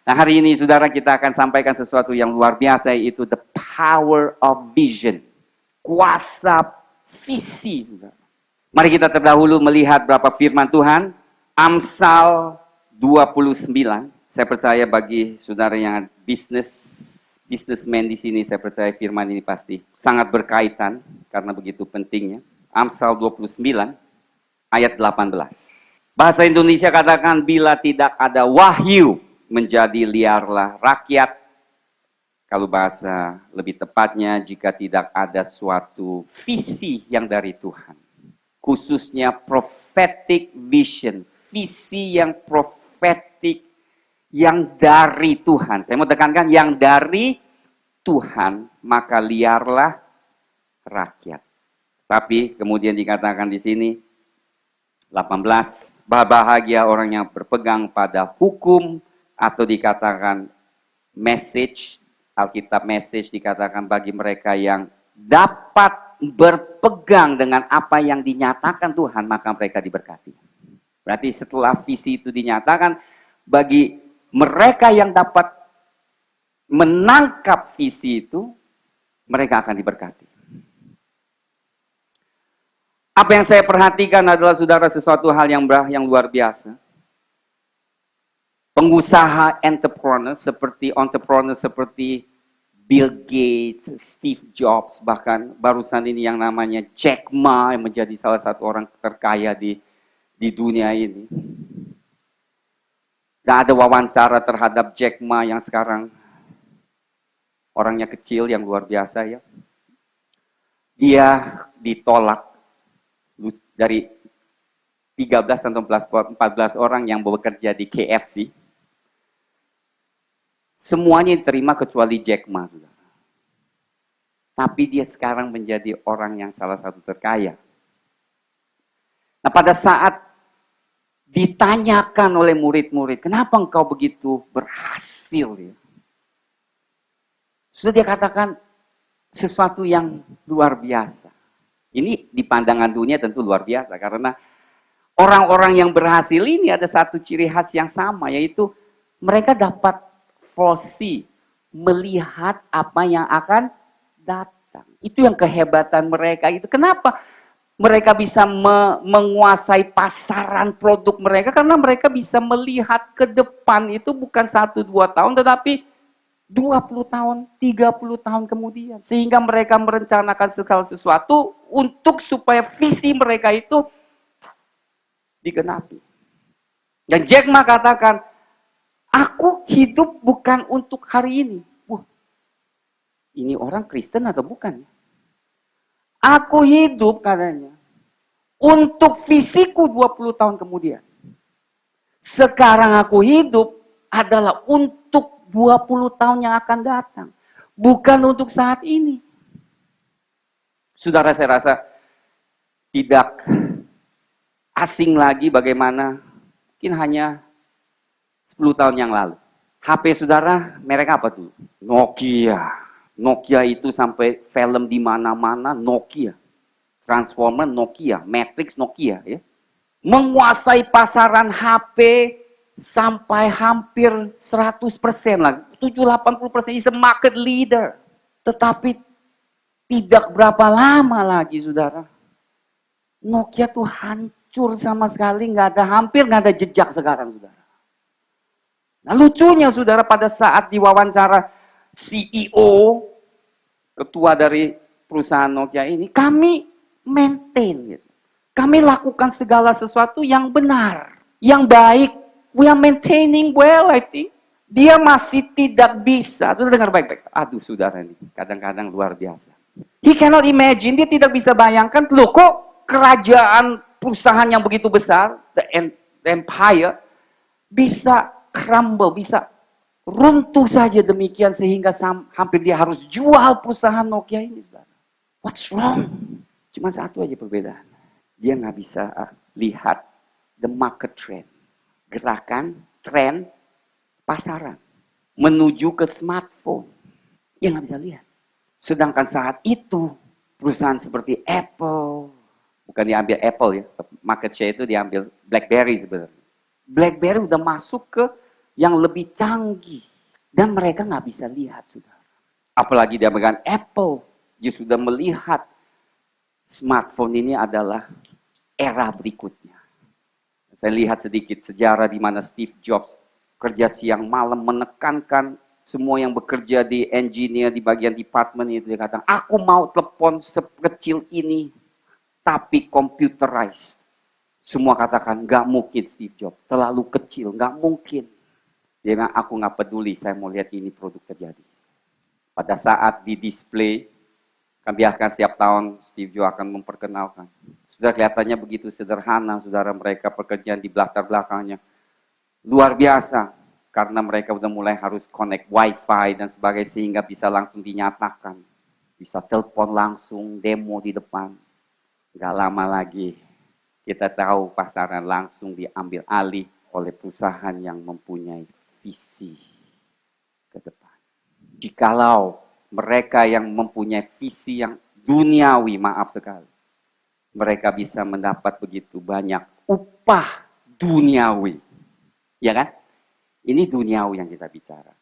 Nah, hari ini saudara kita akan sampaikan sesuatu yang luar biasa, yaitu the power of vision. Kuasa visi, saudara. Mari kita terdahulu melihat berapa firman Tuhan. Amsal 29. Saya percaya bagi saudara yang businessman di sini, saya percaya firman ini pasti sangat berkaitan karena begitu pentingnya. Amsal 29 ayat 18. Bahasa Indonesia katakan, bila tidak ada wahyu, menjadi liarlah rakyat. Kalau bahasa lebih tepatnya, jika tidak ada suatu visi yang dari Tuhan. Khususnya prophetic vision, visi yang prophetic, yang dari Tuhan. Saya mau tekankan, yang dari Tuhan, maka liarlah rakyat. Tapi kemudian dikatakan di sini, 18, bahagia orang yang berpegang pada hukum, atau dikatakan message, Alkitab message dikatakan bagi mereka yang dapat berpegang dengan apa yang dinyatakan Tuhan, maka mereka diberkati. Berarti setelah visi itu dinyatakan, bagi mereka yang dapat menangkap visi itu, mereka akan diberkati. Apa yang saya perhatikan adalah, saudara, sesuatu hal yang luar biasa. Pengusaha entrepreneur seperti Bill Gates, Steve Jobs, bahkan barusan ini yang namanya Jack Ma yang menjadi salah satu orang terkaya di dunia ini. Dan ada wawancara terhadap Jack Ma yang sekarang orangnya kecil yang luar biasa ya. Dia ditolak dari 13 atau 14 orang yang bekerja di KFC. Semuanya diterima kecuali Jack Ma, saudara. Tapi dia sekarang menjadi orang yang salah satu terkaya. Nah, pada saat ditanyakan oleh murid-murid, kenapa engkau begitu berhasil? Ya? Sudah dia katakan sesuatu yang luar biasa. Ini di pandangan dunia tentu luar biasa, karena orang-orang yang berhasil ini ada satu ciri khas yang sama, yaitu mereka dapat foresee, melihat apa yang akan datang. Itu yang kehebatan mereka. Itu kenapa mereka bisa menguasai pasaran produk mereka, karena mereka bisa melihat ke depan itu bukan 1-2 tahun, tetapi 20 tahun, 30 tahun kemudian. Sehingga mereka merencanakan segala sesuatu untuk supaya visi mereka itu digenapi. Dan Jack Ma katakan, aku hidup bukan untuk hari ini. Wah, ini orang Kristen atau bukan? Aku hidup, katanya, untuk visiku 20 tahun kemudian. Sekarang aku hidup adalah untuk 20 tahun yang akan datang. Bukan untuk saat ini. Saudara, saya rasa tidak asing lagi bagaimana mungkin hanya 10 tahun yang lalu. HP saudara merek apa tuh? Nokia. Nokia itu sampai film di mana-mana Nokia. Transformer Nokia, Matrix Nokia ya. Menguasai pasaran HP sampai hampir 100% lah. 70-80% is a market leader. Tetapi tidak berapa lama lagi saudara, Nokia tuh hancur sama sekali, hampir nggak ada jejak sekarang saudara. Nah, lucunya saudara, pada saat diwawancara CEO, ketua dari perusahaan Nokia ini, kami maintain, gitu. Kami lakukan segala sesuatu yang benar, yang baik. We are maintaining well, I think. Dia masih tidak bisa. Saudara dengar baik-baik. Aduh saudara ini, kadang-kadang luar biasa. He cannot imagine, dia tidak bisa bayangkan, loh kok kerajaan perusahaan yang begitu besar, the empire, bisa crumble, bisa runtuh saja demikian sehingga hampir dia harus jual perusahaan Nokia ini. What's wrong? Cuma satu aja perbedaan. Dia nggak bisa lihat the market trend, gerakan, tren, pasaran menuju ke smartphone. Dia nggak bisa lihat. Sedangkan saat itu perusahaan seperti Apple, bukan diambil Apple ya, market share itu diambil BlackBerry sebenarnya. BlackBerry udah masuk ke yang lebih canggih. Dan mereka nggak bisa lihat, saudara. Apalagi dia megang Apple, dia sudah melihat smartphone ini adalah era berikutnya. Saya lihat sedikit sejarah di mana Steve Jobs kerja siang malam menekankan semua yang bekerja di engineer, di bagian department itu. Dia katakan, aku mau telepon sekecil ini, tapi computerized. Semua katakan, nggak mungkin Steve Jobs, terlalu kecil, nggak mungkin. Dia bilang, aku nggak peduli, saya mau lihat ini produk terjadi. Pada saat di display, kan biarkan setiap tahun Steve Jobs akan memperkenalkan. Sudah kelihatannya begitu sederhana, saudara, mereka pekerjaan di belakang-belakangnya. Luar biasa, karena mereka udah mulai harus connect wifi dan sebagainya, sehingga bisa langsung dinyatakan. Bisa telepon langsung, demo di depan. Nggak lama lagi, kita tahu pasaran langsung diambil alih oleh perusahaan yang mempunyai visi ke depan. Jikalau mereka yang mempunyai visi yang duniawi, maaf sekali, mereka bisa mendapat begitu banyak upah duniawi. Ya kan? Ini duniawi yang kita bicara.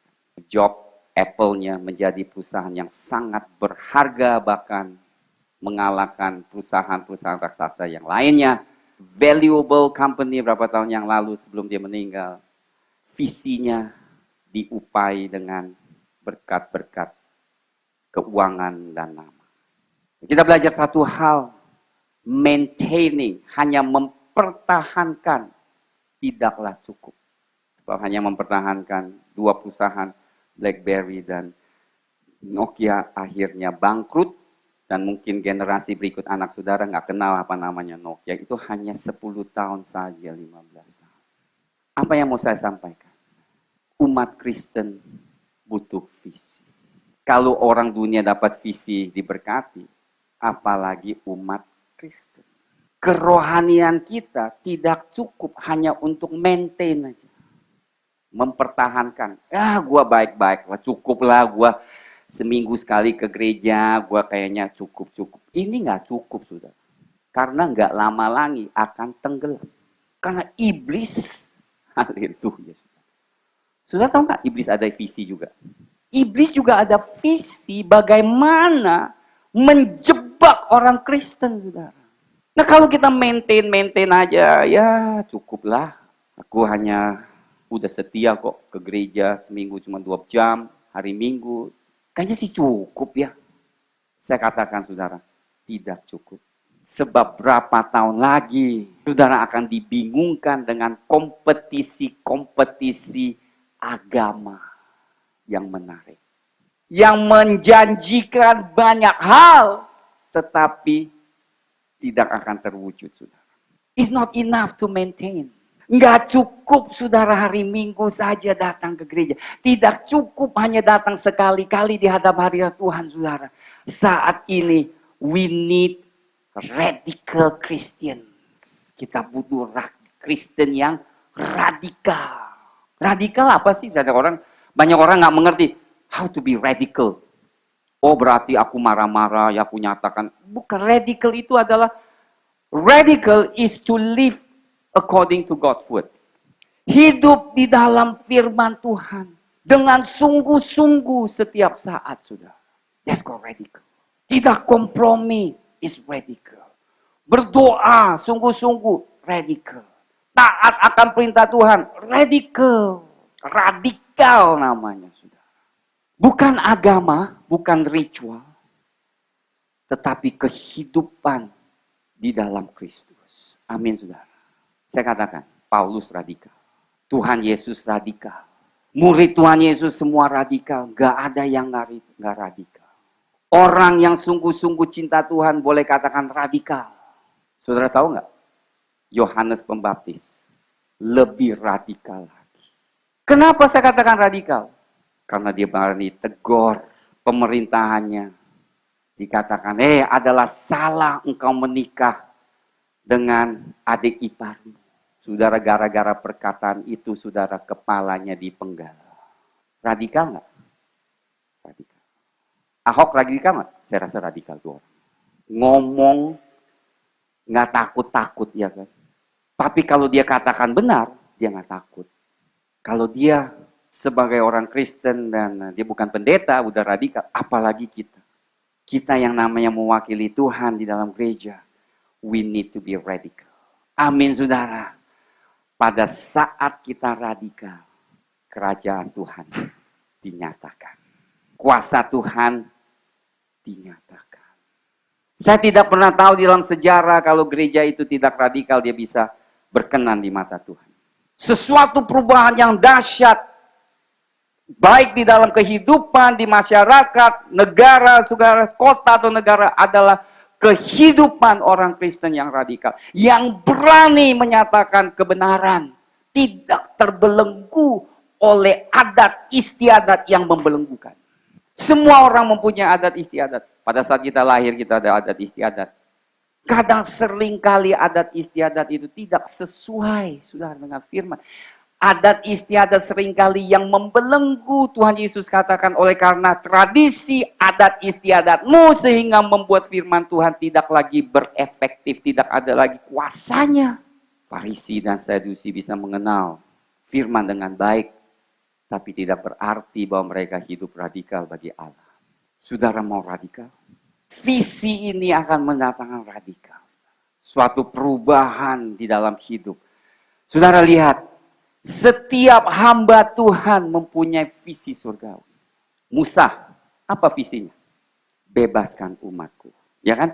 Job Apple-nya menjadi perusahaan yang sangat berharga, bahkan mengalahkan perusahaan-perusahaan raksasa yang lainnya. Valuable company berapa tahun yang lalu sebelum dia meninggal. Visinya diupai dengan berkat-berkat keuangan dan nama. Kita belajar satu hal, maintaining, hanya mempertahankan tidaklah cukup. Sebab hanya mempertahankan dua perusahaan, BlackBerry dan Nokia akhirnya bangkrut, dan mungkin generasi berikut anak saudara nggak kenal apa namanya Nokia, itu hanya 10 tahun saja, 15 tahun. Apa yang mau saya sampaikan? Umat Kristen butuh visi. Kalau orang dunia dapat visi diberkati, apalagi umat Kristen. Kerohanian kita tidak cukup hanya untuk maintain aja. Mempertahankan. Gua baik-baik lah, cukup lah gua seminggu sekali ke gereja, gua kayaknya cukup-cukup. Ini nggak cukup, sudah. Karena nggak lama lagi akan tenggelam. Karena iblis, haleluya. Sudah tahu nggak iblis ada visi juga? Iblis juga ada visi bagaimana menjebak orang Kristen, saudara. Nah kalau kita maintain aja, ya cukuplah. Aku hanya udah setia kok ke gereja seminggu cuma 2 jam, hari Minggu. Kayaknya sih cukup ya. Saya katakan saudara, tidak cukup. Sebab berapa tahun lagi saudara akan dibingungkan dengan kompetisi-kompetisi agama yang menarik. Yang menjanjikan banyak hal, tetapi tidak akan terwujud, saudara. It's not enough to maintain. Nggak cukup, saudara, hari Minggu saja datang ke gereja. Tidak cukup hanya datang sekali-kali di hadap hadirat Tuhan, saudara. Saat ini, we need radical Christians. Kita butuh Kristen yang radikal. Radikal apa sih? Banyak orang nggak mengerti. How to be radical. Oh berarti aku marah-marah, ya aku nyatakan. Bukan, radical itu adalah, radical is to live according to God's word. Hidup di dalam firman Tuhan. Dengan sungguh-sungguh setiap saat, sudah. That's called radical. Tidak kompromi, is radical. Berdoa sungguh-sungguh, radical. Taat akan perintah Tuhan, radical. Radikal namanya, sudah. Bukan agama, bukan ritual, tetapi kehidupan di dalam Kristus. Amin, saudara. Saya katakan, Paulus radikal. Tuhan Yesus radikal. Murid Tuhan Yesus semua radikal. Gak ada yang gak radikal. Orang yang sungguh-sungguh cinta Tuhan boleh katakan radikal. Saudara tahu gak? Yohanes Pembaptis lebih radikal lagi. Kenapa saya katakan radikal? Karena dia berani tegur pemerintahannya. Dikatakan, adalah salah engkau menikah dengan adik iparmu. Saudara, gara-gara perkataan itu, saudara, kepalanya dipenggal. Radikal nggak? Radikal. Ahok radikal nggak? Saya rasa radikal tuh orang. Ngomong nggak takut-takut, ya kan? Tapi kalau dia katakan benar, dia nggak takut. Kalau dia sebagai orang Kristen dan dia bukan pendeta, udah radikal, apalagi kita. Kita yang namanya mewakili Tuhan di dalam gereja, we need to be radical. Amin, saudara. Pada saat kita radikal, kerajaan Tuhan dinyatakan. Kuasa Tuhan dinyatakan. Saya tidak pernah tahu di dalam sejarah kalau gereja itu tidak radikal, dia bisa berkenan di mata Tuhan. Sesuatu perubahan yang dahsyat, baik di dalam kehidupan, di masyarakat, negara, saudara, kota atau negara adalah kehidupan orang Kristen yang radikal. Yang berani menyatakan kebenaran, tidak terbelenggu oleh adat istiadat yang membelenggukan. Semua orang mempunyai adat istiadat. Pada saat kita lahir kita ada adat istiadat. Kadang seringkali adat istiadat itu tidak sesuai, saudara, dengan firman. Adat istiadat seringkali yang membelenggu, Tuhan Yesus katakan, oleh karena tradisi adat istiadatmu sehingga membuat firman Tuhan tidak lagi berefektif, tidak ada lagi kuasanya. Farisi dan Sadusi bisa mengenal firman dengan baik, tapi tidak berarti bahwa mereka hidup radikal bagi Allah. Saudara mau radikal? Visi ini akan mendatangkan radikal. Suatu perubahan di dalam hidup. Saudara lihat, setiap hamba Tuhan mempunyai visi surgawi. Musa, apa visinya? Bebaskan umatku. Ya kan?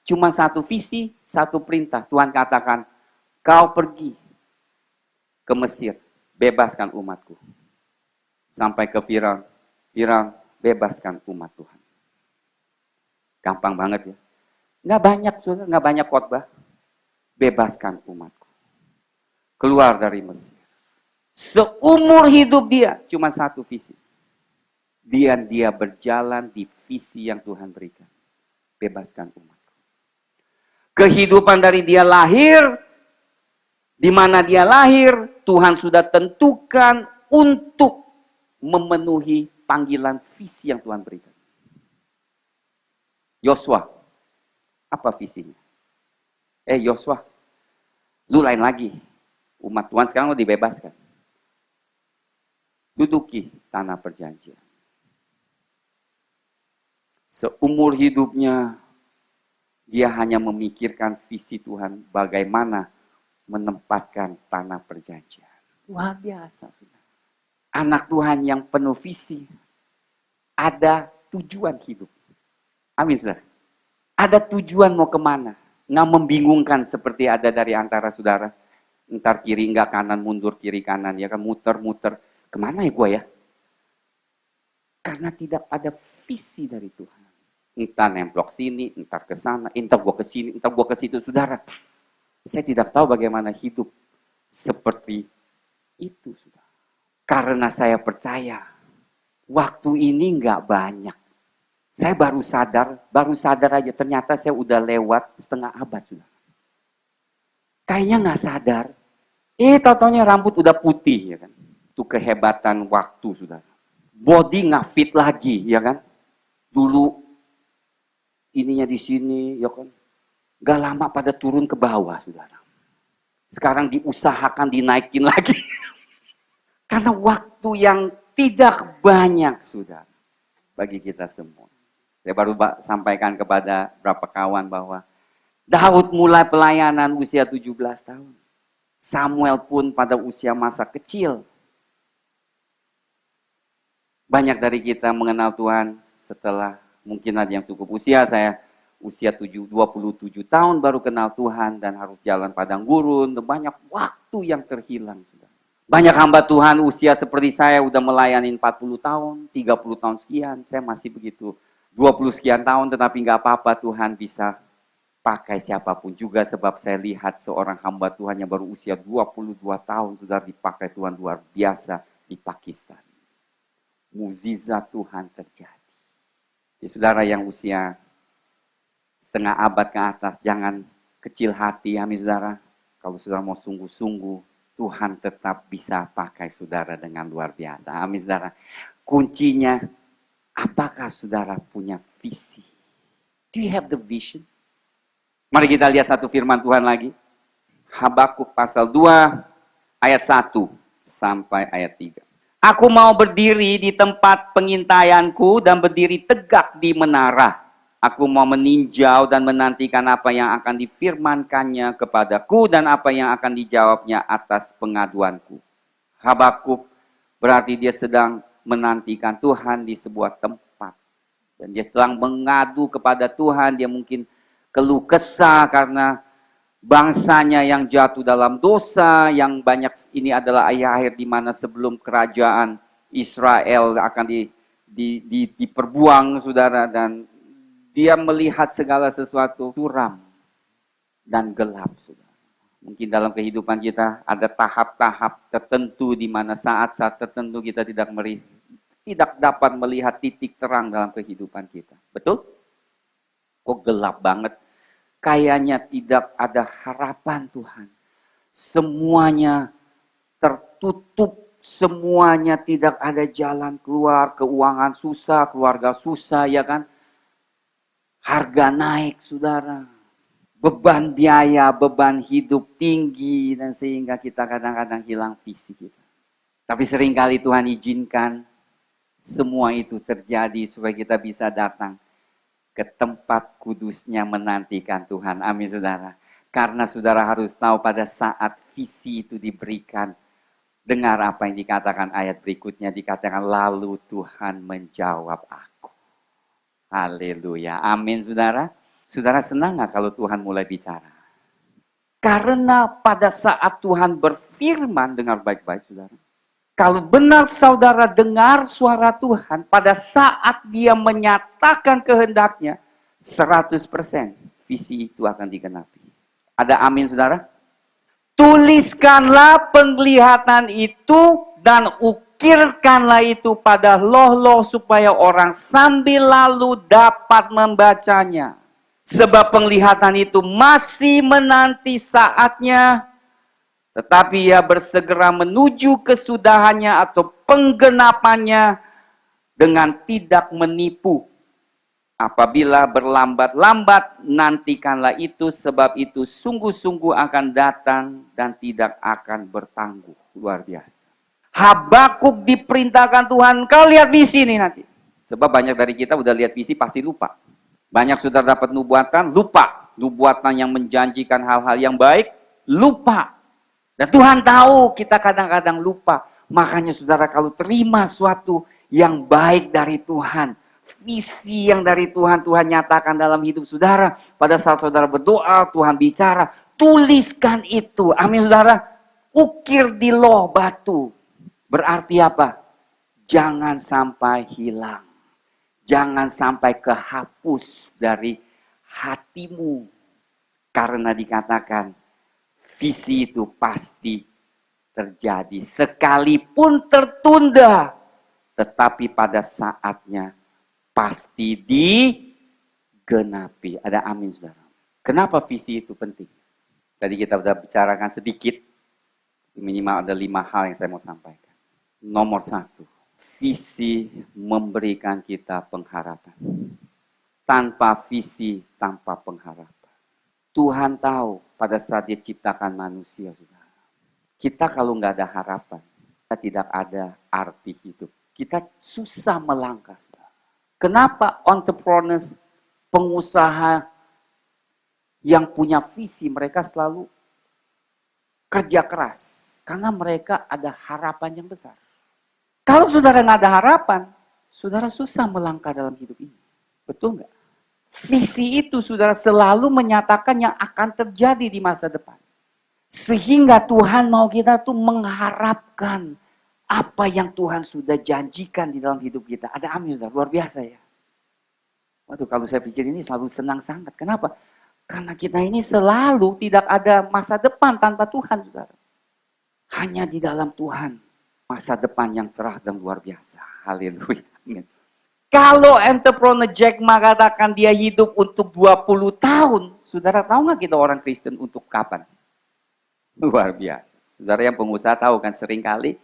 Cuma satu visi, satu perintah. Tuhan katakan, kau pergi ke Mesir, bebaskan umatku. Sampai ke Firaun, Firaun bebaskan umat Tuhan. Gampang banget ya. Nggak banyak, saudara, nggak banyak khotbah. Bebaskan umatku. Keluar dari Mesir. Seumur hidup dia cuma satu visi. Dia berjalan di visi yang Tuhan berikan. Bebaskan umatku. Kehidupan dari dia lahir, di mana dia lahir, Tuhan sudah tentukan untuk memenuhi panggilan visi yang Tuhan berikan. Yosua, apa visinya? Yosua, lu lain lagi. Umat Tuhan sekarang lu dibebaskan. Duduki tanah perjanjian. Seumur hidupnya, dia hanya memikirkan visi Tuhan bagaimana menempatkan tanah perjanjian. Luar biasa, sudah. Anak Tuhan yang penuh visi, ada tujuan hidup. Amin, saudara. Ada tujuan mau kemana. Nggak membingungkan seperti ada dari antara saudara. Entar kiri enggak kanan, mundur kiri kanan. Ya kan, muter-muter. Kemana ya gue ya? Karena tidak ada visi dari Tuhan. Entar nemplok sini, entar ke sana, entar gue ke sini, entar gue ke situ, saudara. Saya tidak tahu bagaimana hidup seperti itu, saudara. Karena saya percaya, waktu ini nggak banyak. Saya baru sadar aja, ternyata saya udah lewat setengah abad, sudah. Kayaknya nggak sadar. Tau-taunya rambut udah putih, ya kan? Itu kehebatan waktu, sudah. Body nggak fit lagi, ya kan? Dulu ininya di sini, ya kan? Gak lama pada turun ke bawah, saudara. Sekarang diusahakan dinaikin lagi. Karena waktu yang tidak banyak, sudah, bagi kita semua. Saya baru sampaikan kepada beberapa kawan bahwa Daud mulai pelayanan usia 17 tahun. Samuel pun pada usia masa kecil. Banyak dari kita mengenal Tuhan setelah mungkin ada yang cukup usia. Saya usia 27 tahun baru kenal Tuhan dan harus jalan padang gurun. Banyak waktu yang terhilang. Banyak hamba Tuhan usia seperti saya udah melayani 40 tahun, 30 tahun sekian. Saya masih begitu 20 sekian tahun tetapi nggak apa-apa, Tuhan bisa pakai siapapun juga. Sebab saya lihat seorang hamba Tuhan yang baru usia 22 tahun sudah dipakai Tuhan luar biasa di Pakistan. Mukjizat Tuhan terjadi. Ya, saudara yang usia setengah abad ke atas, jangan kecil hati, amin saudara. Kalau saudara mau sungguh-sungguh, Tuhan tetap bisa pakai saudara dengan luar biasa. Amin, saudara. Kuncinya, apakah saudara punya visi? Do you have the vision? Mari kita lihat satu firman Tuhan lagi. Habakuk pasal 2, ayat 1. sampai ayat 3. Aku mau berdiri di tempat pengintaianku dan berdiri tegak di menara. Aku mau meninjau dan menantikan apa yang akan difirmankannya kepadaku dan apa yang akan dijawabnya atas pengaduanku. Habakuk berarti dia sedang menantikan Tuhan di sebuah tempat. Dan dia sedang mengadu kepada Tuhan, dia mungkin keluh kesah karena bangsanya yang jatuh dalam dosa, yang banyak ini adalah akhir di mana sebelum kerajaan Israel akan diperbuang, saudara, dan dia melihat segala sesuatu suram dan gelap, saudara. Mungkin dalam kehidupan kita ada tahap-tahap tertentu di mana saat-saat tertentu kita tidak dapat melihat titik terang dalam kehidupan kita. Betul? Kok gelap banget? Kayaknya tidak ada harapan Tuhan. Semuanya tertutup, semuanya tidak ada jalan keluar, keuangan susah, keluarga susah, ya kan? Harga naik, saudara. Beban biaya, beban hidup tinggi, dan sehingga kita kadang-kadang hilang visi kita. Tapi seringkali Tuhan izinkan semua itu terjadi supaya kita bisa datang ke tempat kudusnya menantikan Tuhan. Amin, saudara. Karena saudara harus tahu pada saat visi itu diberikan, dengar apa yang dikatakan ayat berikutnya, dikatakan lalu Tuhan menjawab aku. Haleluya. Amin, saudara. Saudara senang gak kalau Tuhan mulai bicara? Karena pada saat Tuhan berfirman, dengar baik-baik, saudara. Kalau benar saudara dengar suara Tuhan, pada saat dia menyatakan kehendaknya, 100% visi itu akan digenapi. Ada amin, saudara? Tuliskanlah penglihatan itu dan ukirkanlah itu pada loh-loh supaya orang sambil lalu dapat membacanya. Sebab penglihatan itu masih menanti saatnya, tetapi ia bersegera menuju kesudahannya atau penggenapannya dengan tidak menipu. Apabila berlambat-lambat, nantikanlah itu, sebab itu sungguh-sungguh akan datang dan tidak akan bertangguh. Luar biasa. Habakuk diperintahkan Tuhan, kau lihat visi ini nanti. Sebab banyak dari kita udah lihat visi pasti lupa. Banyak sudah dapat nubuatan, lupa. Nubuatan yang menjanjikan hal-hal yang baik, lupa. Dan Tuhan tahu kita kadang-kadang lupa. Makanya saudara kalau terima suatu yang baik dari Tuhan, visi yang dari Tuhan, Tuhan nyatakan dalam hidup saudara. Pada saat saudara berdoa, Tuhan bicara, tuliskan itu. Amin, saudara. Ukir di loh batu. Berarti apa? Jangan sampai hilang. Jangan sampai kehapus dari hatimu. Karena dikatakan, visi itu pasti terjadi. Sekalipun tertunda, tetapi pada saatnya pasti digenapi. Ada amin, saudara. Kenapa visi itu penting? Tadi kita sudah bicarakan sedikit. Minimal ada 5 hal yang saya mau sampaikan. Nomor 1, visi memberikan kita pengharapan. Tanpa visi, tanpa pengharapan. Tuhan tahu pada saat dia ciptakan manusia, saudara. Kita kalau nggak ada harapan, kita tidak ada arti hidup. Kita susah melangkah, saudara. Kenapa entrepreneurs, pengusaha yang punya visi, mereka selalu kerja keras? Karena mereka ada harapan yang besar. Kalau saudara nggak ada harapan, saudara susah melangkah dalam hidup ini. Betul nggak? Visi itu saudara selalu menyatakan yang akan terjadi di masa depan. Sehingga Tuhan mau kita tuh mengharapkan apa yang Tuhan sudah janjikan di dalam hidup kita. Ada amin, saudara. Luar biasa ya. Waduh, kalau saya pikir ini selalu senang sangat. Kenapa? Karena kita ini selalu tidak ada masa depan tanpa Tuhan, saudara. Hanya di dalam Tuhan masa depan yang cerah dan luar biasa. Haleluya. Amin. Kalau entrepreneur Jack Ma katakan dia hidup untuk 20 tahun, saudara tahu nggak kita orang Kristen untuk kapan? Luar biasa. Saudara yang pengusaha tahu kan seringkali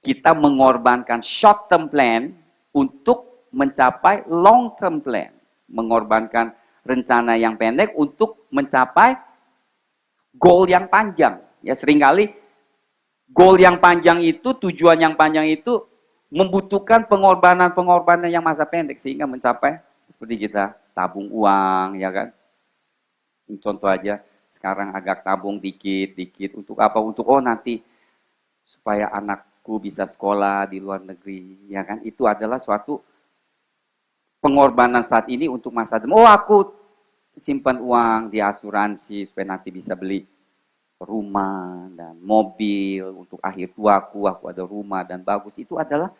kita mengorbankan short term plan untuk mencapai long term plan. Mengorbankan rencana yang pendek untuk mencapai goal yang panjang. Ya seringkali Goal yang panjang itu, tujuan yang panjang itu membutuhkan pengorbanan-pengorbanan yang masa pendek sehingga mencapai seperti kita tabung uang, ya kan? Contoh aja, sekarang agak tabung dikit-dikit untuk apa? Untuk nanti supaya anakku bisa sekolah di luar negeri, ya kan? Itu adalah suatu pengorbanan saat ini untuk masa depan. Aku simpan uang di asuransi supaya nanti bisa beli rumah dan mobil untuk akhir tuaku, aku ada rumah dan bagus. Itu adalah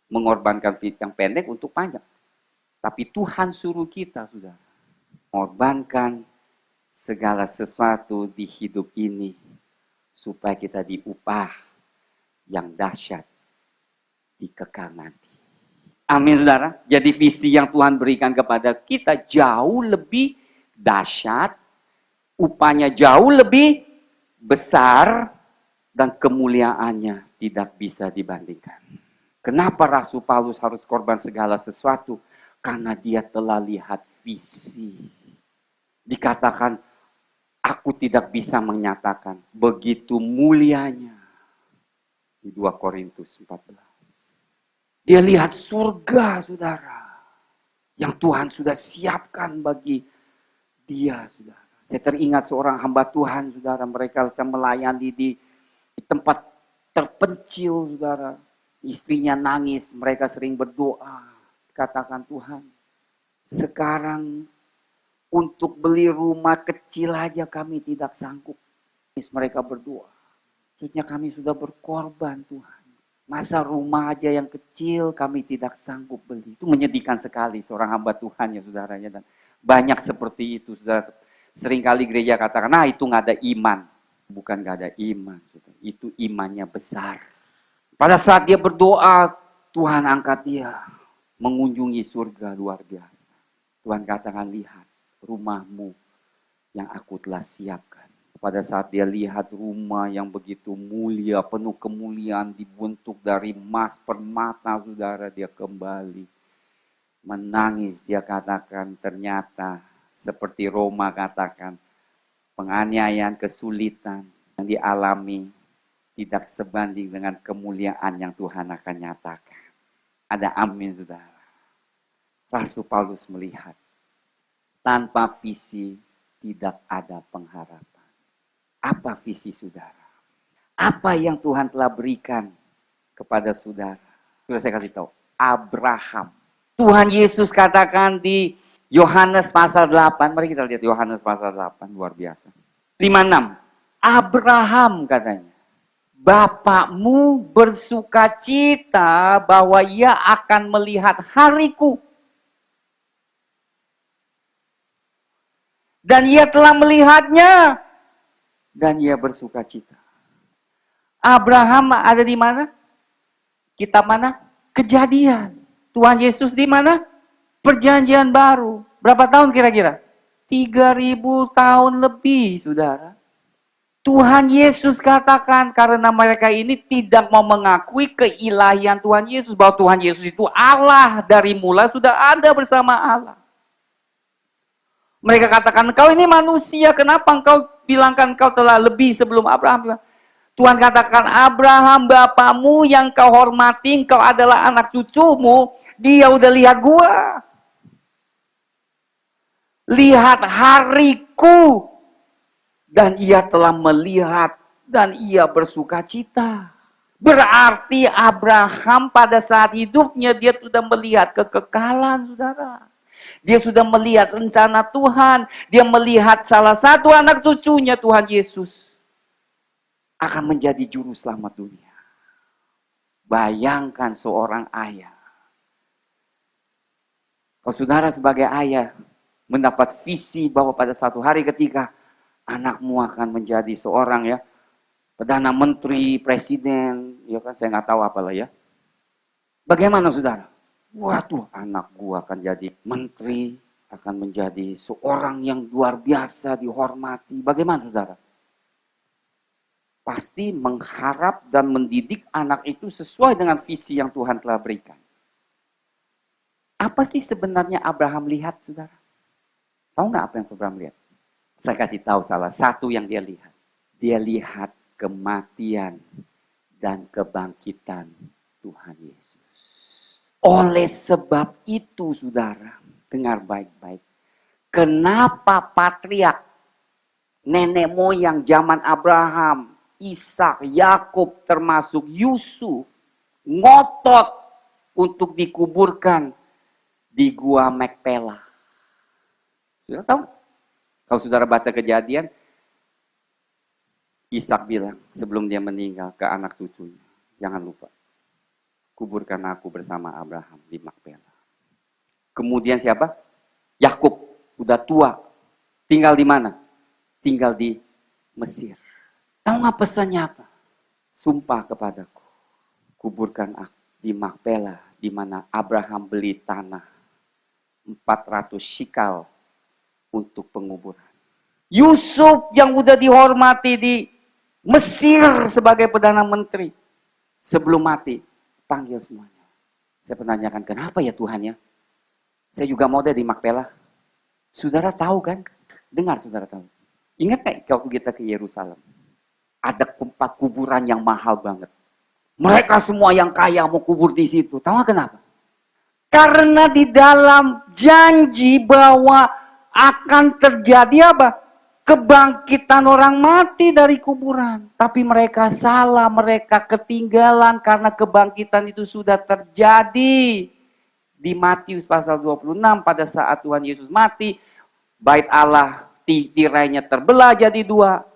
mengorbankan fit yang pendek untuk panjang. Tapi Tuhan suruh kita, sudah mengorbankan segala sesuatu di hidup ini supaya kita diupah yang dahsyat di kekal nanti. Amin, saudara. Jadi visi yang Tuhan berikan kepada kita jauh lebih dahsyat, upahnya jauh lebih besar, dan kemuliaannya tidak bisa dibandingkan. Kenapa Rasul Paulus harus korban segala sesuatu? Karena dia telah lihat visi. Dikatakan, aku tidak bisa menyatakan begitu mulianya. Di 2 Korintus 14. Dia lihat surga, saudara. Yang Tuhan sudah siapkan bagi dia, saudara. Saya teringat seorang hamba Tuhan, saudara. Mereka sedang melayani di tempat terpencil, saudara. Istrinya nangis, mereka sering berdoa. Katakan, Tuhan, sekarang untuk beli rumah kecil aja kami tidak sanggup. Mereka berdoa. Maksudnya kami sudah berkorban, Tuhan. Masa rumah aja yang kecil kami tidak sanggup beli. Itu menyedihkan sekali seorang hamba Tuhan, ya saudaranya. Dan banyak seperti itu, saudara. Seringkali gereja katakan, nah itu nggak ada iman. Bukan nggak ada iman, saudara. Itu imannya besar. Pada saat dia berdoa, Tuhan angkat dia mengunjungi surga luar biasa. Tuhan katakan, lihat rumahmu yang aku telah siapkan. Pada saat dia lihat rumah yang begitu mulia, penuh kemuliaan, dibentuk dari emas permata, saudara, dia kembali menangis. Dia katakan, ternyata seperti Roma katakan, penganiayaan, kesulitan yang dialami tidak sebanding dengan kemuliaan yang Tuhan akan nyatakan. Ada amin, saudara. Rasul Paulus melihat, tanpa visi tidak ada pengharapan. Apa visi saudara? Apa yang Tuhan telah berikan kepada saudara? Sudah saya kasih tahu, Abraham. Tuhan Yesus katakan di Yohanes pasal 8, mari kita lihat Yohanes pasal 8, luar biasa. 56, Abraham katanya, Bapakmu bersukacita bahwa ia akan melihat hariku. Dan ia telah melihatnya. Dan ia bersukacita. Abraham ada di mana? Kitab mana? Kejadian. Tuhan Yesus di mana? Perjanjian baru. Berapa tahun kira-kira? 3.000 tahun lebih, saudara. Tuhan Yesus katakan karena mereka ini tidak mau mengakui keilahian Tuhan Yesus. Bahwa Tuhan Yesus itu Allah dari mula sudah ada bersama Allah. Mereka katakan, engkau ini manusia, kenapa engkau bilangkan engkau telah lebih sebelum Abraham? Tuhan katakan, Abraham bapamu yang kau hormati, engkau adalah anak cucumu, dia udah lihat gua. Lihat hariku. Dan ia telah melihat dan ia bersukacita. Berarti Abraham pada saat hidupnya dia sudah melihat kekekalan, saudara. Dia sudah melihat rencana Tuhan. Dia melihat salah satu anak cucunya Tuhan Yesus akan menjadi juru selamat dunia. Bayangkan seorang ayah. Kalau saudara sebagai ayah mendapat visi bahwa pada satu hari ketika anakmu akan menjadi seorang Perdana Menteri, Presiden, ya kan saya nggak tahu apalah ya. Bagaimana saudara? Waduh, anak gua akan jadi menteri, akan menjadi seorang yang luar biasa dihormati. Bagaimana saudara? Pasti mengharap dan mendidik anak itu sesuai dengan visi yang Tuhan telah berikan. Apa sih sebenarnya Abraham lihat, saudara? Tahu nggak apa yang Abraham lihat? Saya kasih tahu salah satu yang dia lihat. Dia lihat kematian, dan kebangkitan Tuhan Yesus. Oleh sebab itu, saudara, dengar baik-baik. Kenapa patriark, nenek moyang zaman Abraham, Ishak, Yakub, termasuk Yusuf, ngotot untuk dikuburkan di Gua Makpela? Sudah tahu? Kalau saudara baca Kejadian, Ishak bilang sebelum dia meninggal ke anak cucunya, jangan lupa, kuburkan aku bersama Abraham di Makpela. Kemudian siapa? Yakub, udah tua. Tinggal di mana? Tinggal di Mesir. Tahu nggak pesannya apa? Sumpah kepadaku, kuburkan aku di Makpela, di mana Abraham beli tanah 400 shikal untuk penguburan. Yusuf yang udah dihormati di Mesir sebagai Perdana Menteri, sebelum mati, panggil semuanya. Saya menanyakan, kenapa ya Tuhan ya? Saya juga mau deh di Makpela. Saudara tahu kan? Dengar saudara tahu. Ingat gak kalau kita ke Yerusalem? Ada tempat kuburan yang mahal banget. Mereka semua yang kaya mau kubur di situ. Tahu gak kenapa? Karena di dalam janji bahwa akan terjadi apa? Kebangkitan orang mati dari kuburan. Tapi mereka salah, mereka ketinggalan karena kebangkitan itu sudah terjadi. Di Matius pasal 26 pada saat Tuhan Yesus mati, bait Allah tirainya terbelah jadi dua.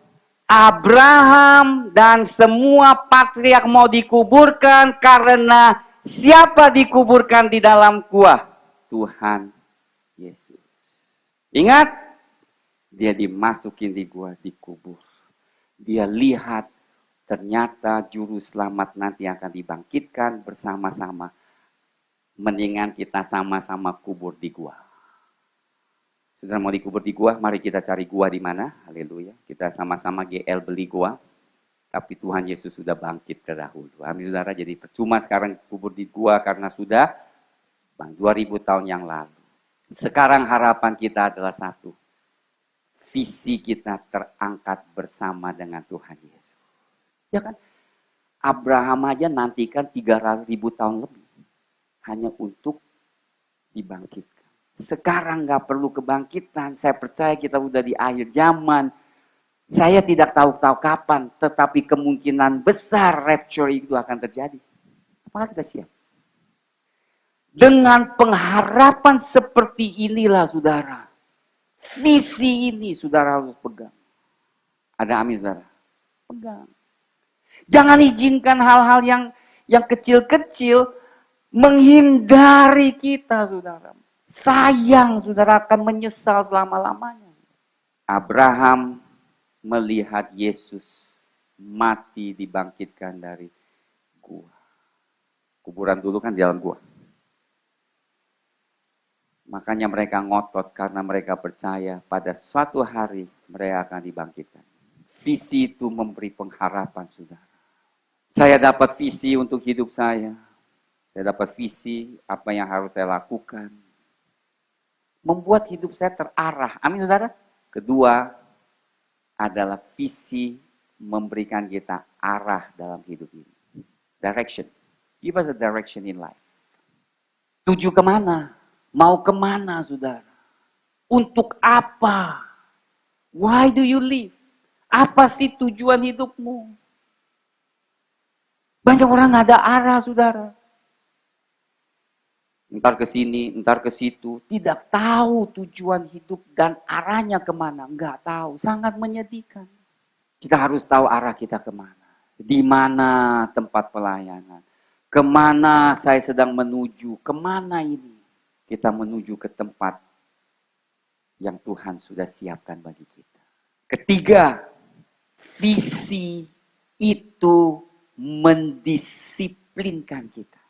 Abraham dan semua patriark mau dikuburkan karena siapa dikuburkan di dalam gua? Tuhan Yesus. Ingat? Dia dimasukin di gua, dikubur. Dia lihat ternyata juru selamat nanti akan dibangkitkan bersama-sama. Mendingan kita sama-sama kubur di gua. Sudah mau dikubur di gua, mari kita cari gua di mana. Haleluya. Kita sama-sama GL beli gua. Tapi Tuhan Yesus sudah bangkit terdahulu. Amin saudara, jadi percuma sekarang kubur di gua karena sudah 2000 tahun yang lalu. Sekarang harapan kita adalah satu. Visi kita terangkat bersama dengan Tuhan Yesus. Ya kan? Abraham aja nantikan 300.000 tahun lebih. Hanya untuk dibangkitkan. Sekarang gak perlu kebangkitan. Saya percaya kita udah di akhir zaman. Saya tidak tahu kapan. Tetapi kemungkinan besar rapture itu akan terjadi. Apakah kita siap? Dengan pengharapan seperti inilah saudara. Visi ini saudara harus pegang. Ada amin saudara? Pegang. Jangan izinkan hal-hal yang kecil-kecil menghindari kita saudara. Sayang saudara akan menyesal selama-lamanya. Abraham melihat Yesus mati dibangkitkan dari gua. Kuburan dulu kan di dalam gua. Makanya mereka ngotot karena mereka percaya pada suatu hari mereka akan dibangkitkan. Visi itu memberi pengharapan saudara. Saya dapat visi untuk hidup saya. Saya dapat visi apa yang harus saya lakukan. Membuat hidup saya terarah. Amin saudara. Kedua adalah visi memberikan kita arah dalam hidup ini. Direction. Give us a direction in life. Tuju kemana? Mau kemana saudara? Untuk apa? Why do you live? Apa sih tujuan hidupmu? Banyak orang gak ada arah saudara. Entar ke sini, entar ke situ. Tidak tahu tujuan hidup dan arahnya kemana. Enggak tahu. Sangat menyedihkan. Kita harus tahu arah kita kemana. Di mana tempat pelayanan. Kemana saya sedang menuju. Kemana ini? Kita menuju ke tempat yang Tuhan sudah siapkan bagi kita. Ketiga, visi itu mendisiplinkan kita.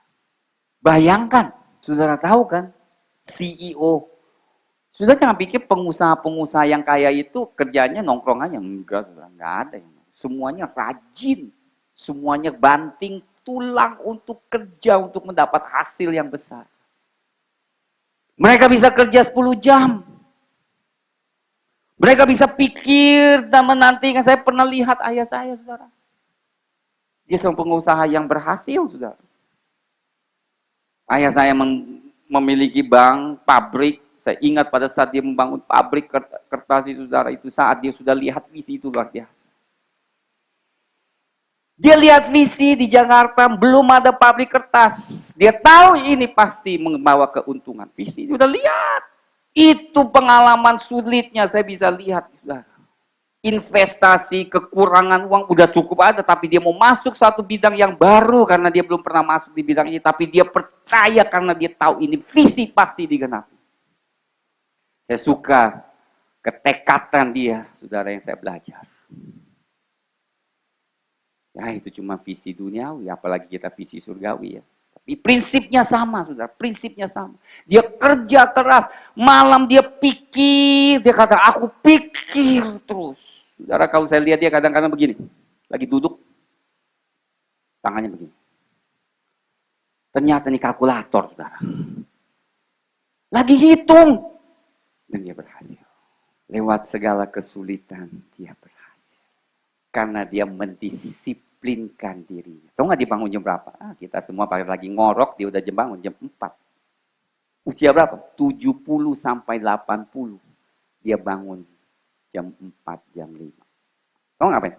Bayangkan, saudara tahu kan, CEO. Sudah jangan pikir pengusaha-pengusaha yang kaya itu kerjanya nongkrong aja. Enggak, enggak ada. Semuanya rajin. Semuanya banting tulang untuk kerja, untuk mendapat hasil yang besar. Mereka bisa kerja 10 jam. Mereka bisa pikir dan menantikan. Saya pernah lihat ayah saya, saudara. Dia seorang pengusaha yang berhasil, saudara. Ayah saya memiliki bank, pabrik. Saya ingat pada saat dia membangun pabrik kertas itu, saudara, itu saat dia sudah lihat visi itu luar biasa. Dia lihat visi di Jakarta, belum ada pabrik kertas. Dia tahu ini pasti membawa keuntungan. Visi, sudah lihat. Itu pengalaman sulitnya saya bisa lihat. Investasi, kekurangan uang udah cukup ada, tapi dia mau masuk satu bidang yang baru karena dia belum pernah masuk di bidang ini. Tapi dia percaya karena dia tahu ini visi pasti digenapi. Saya suka ketekatan dia, saudara, yang saya belajar. Ya itu cuma visi duniawi, apalagi kita visi surgawi ya. Tapi prinsipnya sama, saudara, prinsipnya sama. Dia kerja keras, malam dia pikir, dia kata aku pikir terus. Saudara, kalau saya lihat dia kadang-kadang begini, lagi duduk, tangannya begini. Ternyata ini kalkulator, saudara. Lagi hitung, dan dia berhasil. Lewat segala kesulitan, dia berhasil. Karena dia mendisiplinkan dirinya. Tahu nggak dibangun jam berapa? Kita semua pada lagi ngorok, dia udah bangun jam 4. Usia berapa? 70 sampai 80. Dia bangun jam 4, jam 5. Tahu ngapain?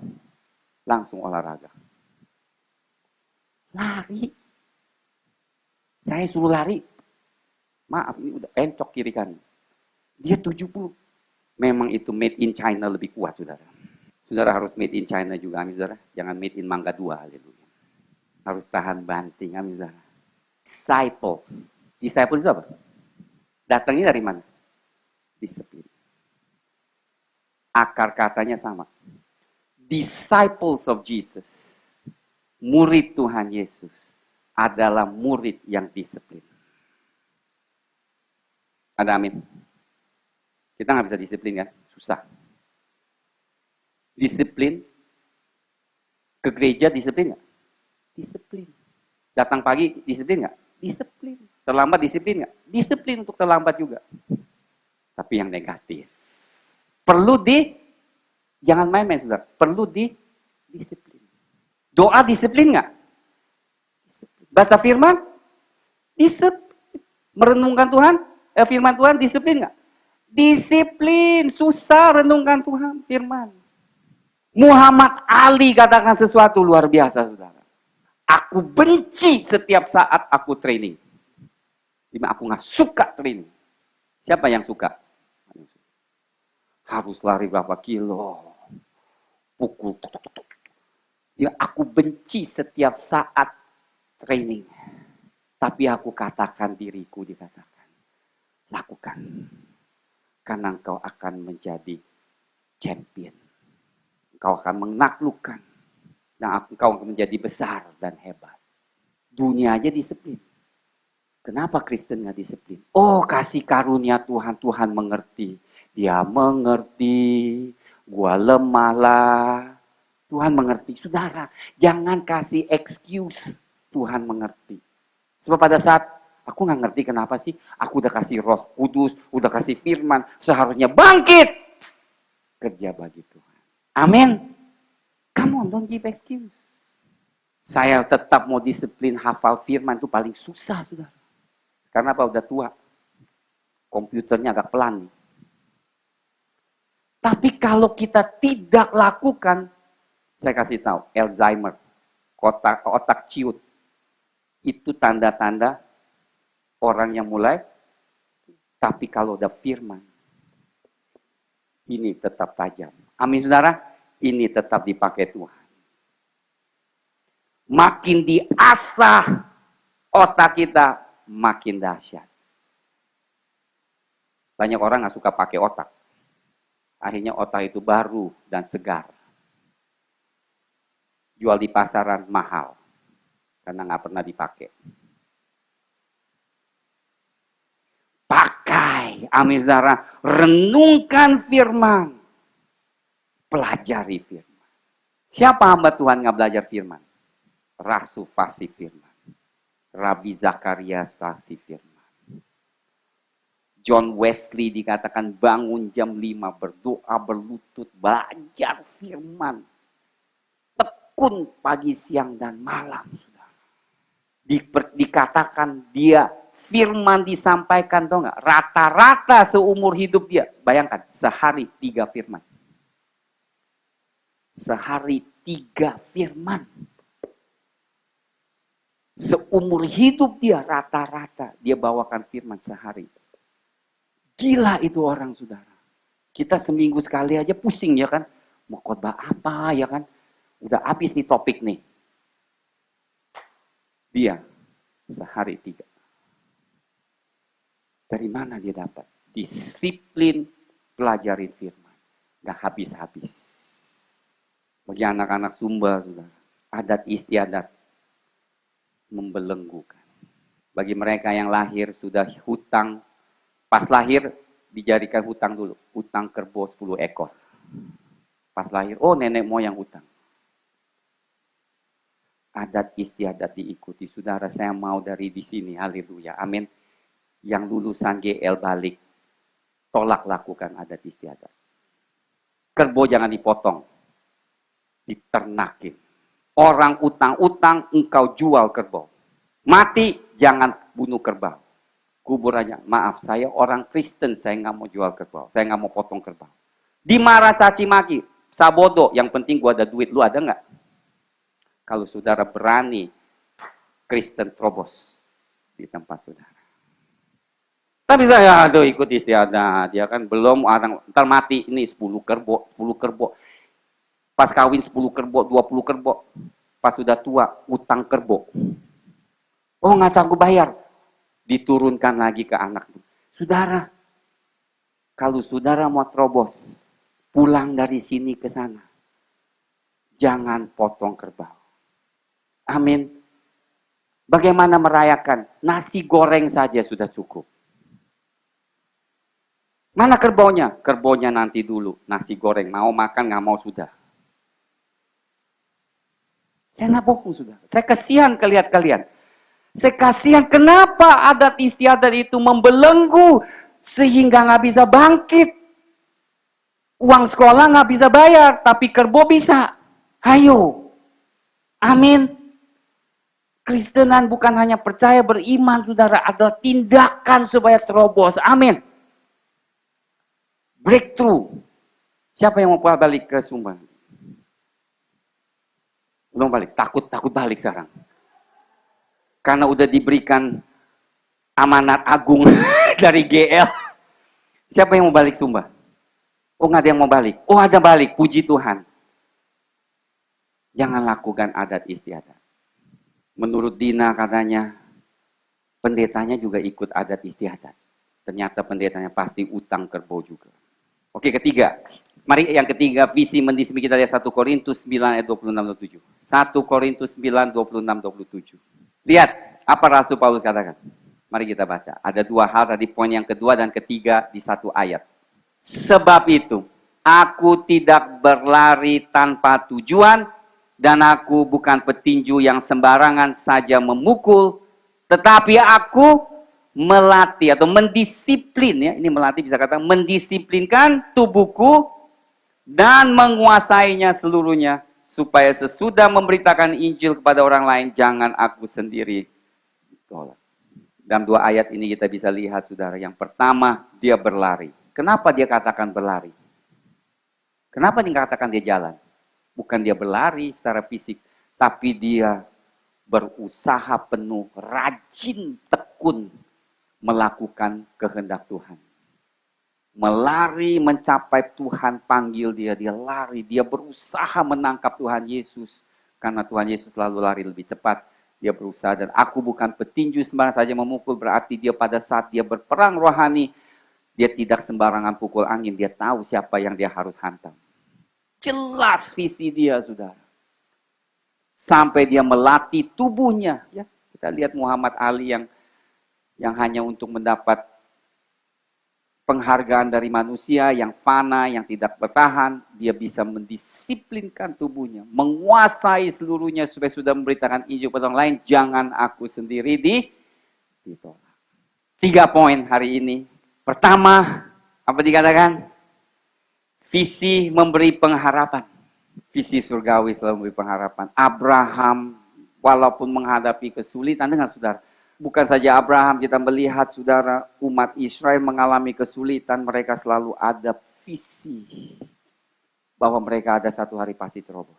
Langsung olahraga. Lari. Saya suruh lari. Maaf, ini udah encok kiri kanan. Dia 70. Memang itu made in China lebih kuat, saudara. Saudara harus made in China juga, amin saudara. Jangan made in Mangga 2, haleluya. Harus tahan banting, amin saudara. Disciples. Disciples itu apa? Datangnya dari mana? Disiplin. Akar katanya sama. Disciples of Jesus. Murid Tuhan Yesus adalah murid yang disiplin. Ada amin? Kita nggak bisa disiplin kan? Susah. Disiplin, ke gereja disiplin nggak? Disiplin. Datang pagi disiplin nggak? Disiplin. Terlambat disiplin nggak? Disiplin untuk terlambat juga. Tapi yang negatif. Perlu jangan main-main saudara. Perlu disiplin. Doa disiplin nggak? Disiplin. Baca firman? Disiplin. Merenungkan Tuhan? Firman Tuhan disiplin nggak? Disiplin. Susah renungkan Tuhan, firman. Muhammad Ali katakan sesuatu luar biasa, saudara. Aku benci setiap saat aku training. Dimana aku nggak suka training. Siapa yang suka? Harus lari berapa kilo. Pukul. Ya, aku benci setiap saat training. Tapi aku katakan diriku dikatakan. Lakukan. Karena engkau akan menjadi champion. Engkau akan menaklukkan. Dan engkau akan menjadi besar dan hebat. Dunia aja disiplin. Kenapa Kristen gak disiplin? Oh, kasih karunia Tuhan. Tuhan mengerti. Dia mengerti. Gua lemah lah. Tuhan mengerti. Saudara, jangan kasih excuse. Tuhan mengerti. Sebab pada saat aku gak ngerti kenapa sih. Aku udah kasih Roh Kudus. Udah kasih firman. Seharusnya bangkit. Kerja bagi Tuhan. Amin. Come on, don't give excuse. Saya tetap mau disiplin hafal firman itu paling susah, saudara. Karena apa? Udah tua. Komputernya agak pelan. Tapi kalau kita tidak lakukan, saya kasih tahu, Alzheimer, otak ciut, itu tanda-tanda orang yang mulai. Tapi kalau udah firman, ini tetap tajam. Amin saudara, ini tetap dipakai Tuhan. Makin diasah otak kita, makin dahsyat. Banyak orang gak suka pakai otak. Akhirnya otak itu baru dan segar. Jual di pasaran mahal. Karena gak pernah dipakai. Pakai, amin saudara, renungkan firman. Pelajari firman. Siapa hamba Tuhan gak belajar firman? Rasul fasih firman. Rabi Zakaria fasih firman. John Wesley dikatakan bangun jam 5, berdoa, berlutut, belajar firman. tekun pagi, siang, dan malam. Dikatakan dia firman disampaikan, tau nggak? Rata-rata seumur hidup dia, bayangkan sehari 3 firman. Sehari 3 firman. Seumur hidup dia rata-rata dia bawakan firman sehari. Gila itu orang, saudara. Kita seminggu sekali aja pusing ya kan, mau khotbah apa ya kan? Udah habis nih topik nih. Dia sehari 3. Dari mana dia dapat? Disiplin pelajari firman. Gak habis-habis. Bagi anak-anak Sumba, saudara, adat istiadat membelenggukan. Bagi mereka yang lahir sudah hutang, pas lahir dijadikan hutang dulu. Hutang kerbau 10 ekor. Pas lahir, oh nenek moyang hutang. Adat istiadat diikuti. Saudara, saya mau dari di sini, haleluya, amin. Yang lulusan GL balik, tolak lakukan adat istiadat. Kerbau jangan dipotong, diternakin. Orang utang-utang, engkau jual kerbau. Mati, jangan bunuh kerbau. Kubur aja, maaf, saya orang Kristen, saya nggak mau jual kerbau, saya nggak mau potong kerbau. Dimarah caci maki, sabodo, yang penting gua ada duit, lu ada nggak? Kalau saudara berani, Kristen terobos di tempat saudara. Tapi saya ikut istiadat, ya kan belum orang ntar mati ini 10 kerbau. Pas kawin 10 kerbau, 20 kerbau. Pas sudah tua, utang kerbau. Oh nggak sanggup bayar. Diturunkan lagi ke anak. Saudara, kalau saudara mau terobos, pulang dari sini ke sana, jangan potong kerbau. Amin. Bagaimana merayakan? Nasi goreng saja sudah cukup. Mana kerbaunya? Kerbaunya nanti dulu. Nasi goreng, mau makan, nggak mau sudah. Saya nggak bohong, sudah. Saya kasihan kelihat kalian. Saya kasihan kenapa adat istiadat itu membelenggu sehingga nggak bisa bangkit. Uang sekolah nggak bisa bayar, tapi kerbau bisa. Ayo. Amin. Kristenan bukan hanya percaya beriman, saudara, ada tindakan supaya terobos. Amin. Breakthrough. Siapa yang mau balik ke Sumba? Belum balik, takut balik sekarang. Karena udah diberikan amanat agung dari GL. Siapa yang mau balik Sumba? Oh nggak ada yang mau balik. Oh ada balik, puji Tuhan. Jangan lakukan adat istiadat. Menurut Dina katanya, pendetanya juga ikut adat istiadat. Ternyata pendetanya pasti utang kerbau juga. Oke, ketiga. Mari yang ketiga, visi mendisiplinkan kita lihat 1 Korintus 9 ayat 26-27. 1 Korintus 9, 26-27. Lihat, apa Rasul Paulus katakan? Mari kita baca. Ada 2 hal tadi, poin yang kedua dan ketiga di 1 ayat. Sebab itu, aku tidak berlari tanpa tujuan, dan aku bukan petinju yang sembarangan saja memukul, tetapi aku melatih atau mendisiplin, ya, ini melatih bisa kata mendisiplinkan tubuhku dan menguasainya seluruhnya, supaya sesudah memberitakan Injil kepada orang lain, jangan aku sendiri ditolak. Dalam 2 ayat ini kita bisa lihat, saudara, yang pertama dia berlari. Kenapa dia katakan berlari? Kenapa dikatakan dia jalan? Bukan dia berlari secara fisik, tapi dia berusaha penuh, rajin, tekun melakukan kehendak Tuhan. Melari mencapai Tuhan panggil dia, dia lari, dia berusaha menangkap Tuhan Yesus. Karena Tuhan Yesus selalu lari lebih cepat, dia berusaha. Dan aku bukan petinju sembarang saja memukul, berarti dia pada saat dia berperang rohani, dia tidak sembarangan pukul angin, dia tahu siapa yang dia harus hantam. Jelas visi dia, saudara. Sampai dia melatih tubuhnya. Ya, kita lihat Muhammad Ali yang hanya untuk mendapat penghargaan dari manusia, yang fana, yang tidak bertahan, dia bisa mendisiplinkan tubuhnya, menguasai seluruhnya supaya sudah memberitakan Injil kepada orang lain, jangan aku sendiri ditolak. 3 poin hari ini. Pertama, apa dikatakan? Visi memberi pengharapan. Visi surgawi selalu memberi pengharapan. Abraham, walaupun menghadapi kesulitan, dengan saudara. Bukan saja Abraham, kita melihat saudara, umat Israel mengalami kesulitan, mereka selalu ada visi. Bahwa mereka ada satu hari pasti terobos.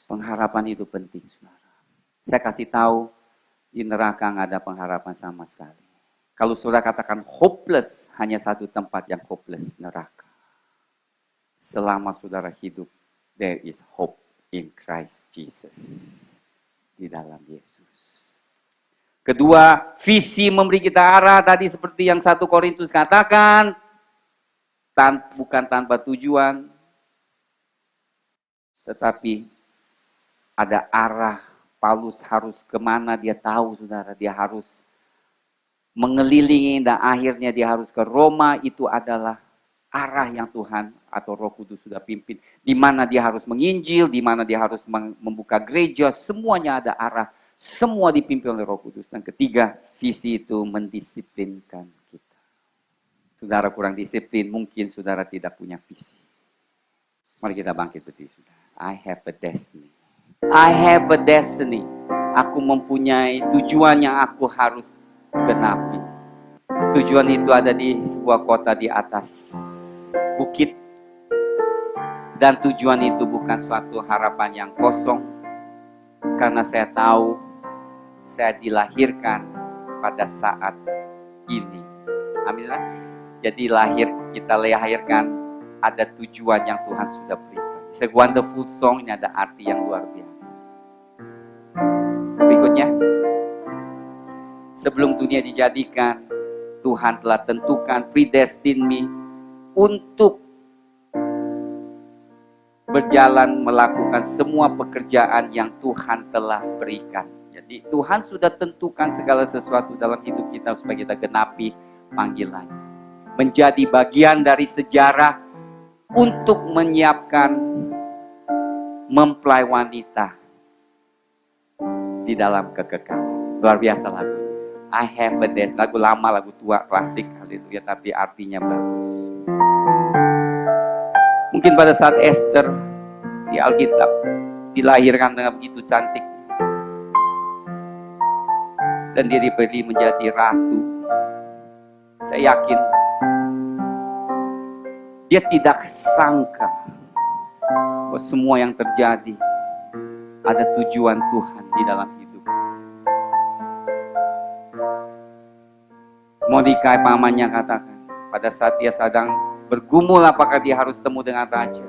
Pengharapan itu penting, saudara. Saya kasih tahu, di neraka nggak ada pengharapan sama sekali. Kalau saudara katakan hopeless, hanya satu tempat yang hopeless, neraka. Selama saudara hidup, there is hope in Christ Jesus. Di dalam Yesus. Kedua, visi memberi kita arah. Tadi seperti yang 1 Korintus katakan. Bukan tanpa tujuan. Tetapi ada arah. Paulus harus kemana dia tahu, saudara. Dia harus mengelilingi dan akhirnya dia harus ke Roma. Itu adalah arah yang Tuhan atau Roh Kudus sudah pimpin. Di mana dia harus menginjil, di mana dia harus membuka gereja, semuanya ada arah. Semua dipimpin oleh Roh Kudus. Dan ketiga, visi itu mendisiplinkan kita. Saudara kurang disiplin, mungkin saudara tidak punya visi. Mari kita bangkit berdiri, saudara. I have a destiny. I have a destiny. Aku mempunyai tujuan yang aku harus genapi. Tujuan itu ada di sebuah kota di atas bukit. Dan tujuan itu bukan suatu harapan yang kosong. Karena saya tahu saya dilahirkan pada saat ini. Amin. Jadi kita lahirkan ada tujuan yang Tuhan sudah berikan. It's a wonderful song, ini ada arti yang luar biasa. Berikutnya, sebelum dunia dijadikan, Tuhan telah tentukan, predestined me untuk berjalan melakukan semua pekerjaan yang Tuhan telah berikan. Jadi Tuhan sudah tentukan segala sesuatu dalam hidup kita supaya kita genapi panggilannya. Menjadi bagian dari sejarah untuk menyiapkan mempelai wanita di dalam kekekalan. Luar biasa lagu. I have a destiny. Lagu lama, lagu tua, klasik, haleluya, tapi artinya bagus. Mungkin pada saat Esther di Alkitab dilahirkan dengan begitu cantik dan dia dipilih menjadi ratu. Saya yakin dia tidak sangka bahwa semua yang terjadi ada tujuan Tuhan di dalam hidup. Mordekai pamannya katakan, pada saat dia sedang bergumul apakah dia harus temu dengan raja,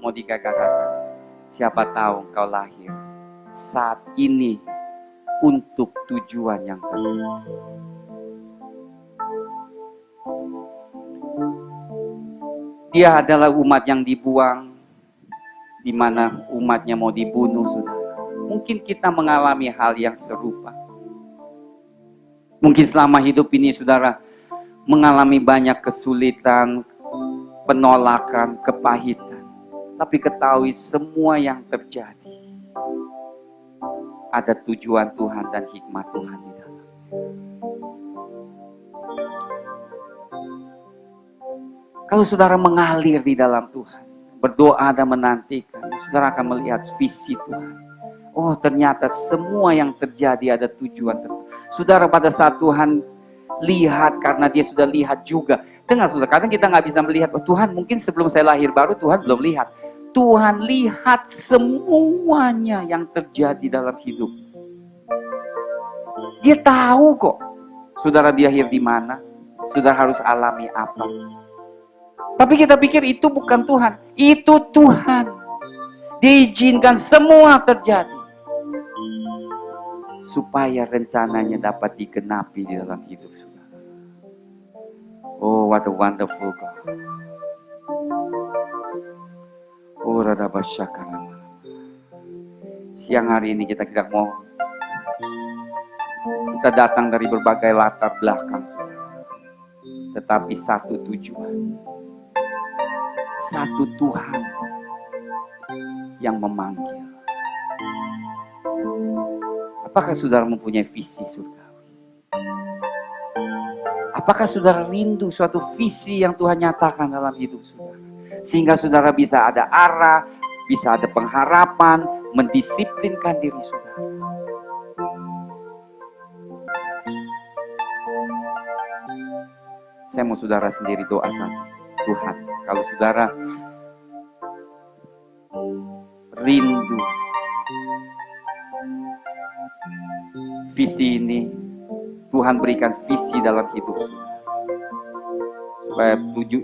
Mordekai katakan, siapa tahu engkau lahir saat ini untuk tujuan yang penting. Dia adalah umat yang dibuang, di mana umatnya mau dibunuh, saudara. Mungkin kita mengalami hal yang serupa. Mungkin selama hidup ini, saudara, mengalami banyak kesulitan, penolakan, kepahitan. Tapi ketahui semua yang terjadi ada tujuan Tuhan dan hikmat Tuhan di dalamnya. Kalau saudara mengalir di dalam Tuhan, berdoa dan menantikan, saudara akan melihat visi Tuhan. Oh, ternyata semua yang terjadi ada tujuan tertentu. Saudara, pada saat Tuhan lihat, karena dia sudah lihat juga. Dengar saudara, kadang kita nggak bisa melihat, oh Tuhan mungkin sebelum saya lahir baru Tuhan belum lihat. Tuhan lihat semuanya yang terjadi dalam hidup. Dia tahu kok, saudara dia lahir di mana, saudara harus alami apa. Tapi kita pikir itu bukan Tuhan. Itu Tuhan. Diizinkan semua terjadi. Supaya rencananya dapat digenapi di dalam hidup saudara. Oh, what a wonderful God. Oh, Rada Basyakara. Siang hari ini kita mau. Kita datang dari berbagai latar belakang saudara. Tetapi satu tujuan. Satu Tuhan yang memanggil. Apakah saudara mempunyai visi surgawi? Apakah saudara rindu suatu visi yang Tuhan nyatakan dalam hidup saudara? Sehingga saudara bisa ada arah, bisa ada pengharapan, mendisiplinkan diri saudara. Saya mau saudara sendiri doa satu. Tuhan, kalau saudara rindu visi ini, Tuhan berikan visi dalam hidup saudara. Supaya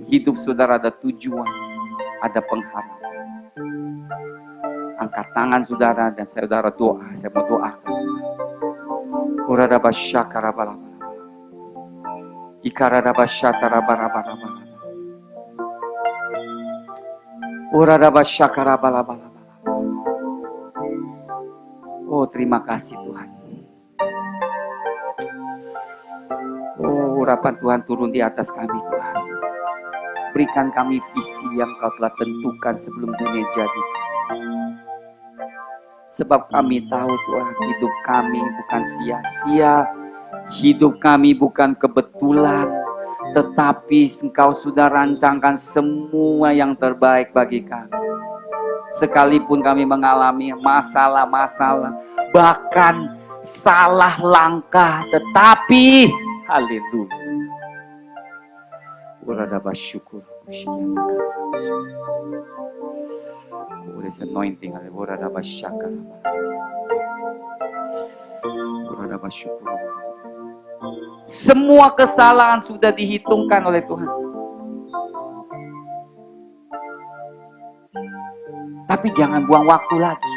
hidup saudara ada tujuan, ada pengharapan. Angkat tangan saudara dan saudara doa. Saya mau doakan. Uradabashakarabalaba. Ikaradabashatarabarabarabalaba. Uradabashakarabalaba. Oh, terima kasih Tuhan. Oh, urapan Tuhan turun di atas kami Tuhan. Berikan kami visi yang Kau telah tentukan sebelum dunia jadi. Sebab kami tahu Tuhan, hidup kami bukan sia-sia. Hidup kami bukan kebetulan. Tetapi Engkau sudah rancangkan semua yang terbaik bagi kami. Sekalipun kami mengalami masalah-masalah, bahkan salah langkah, tetapi haleluya. Urada bersyukur. There's anointing. Urada bersyakar. Urada bersyukur. Semua kesalahan sudah dihitungkan oleh Tuhan. Tapi jangan buang waktu lagi.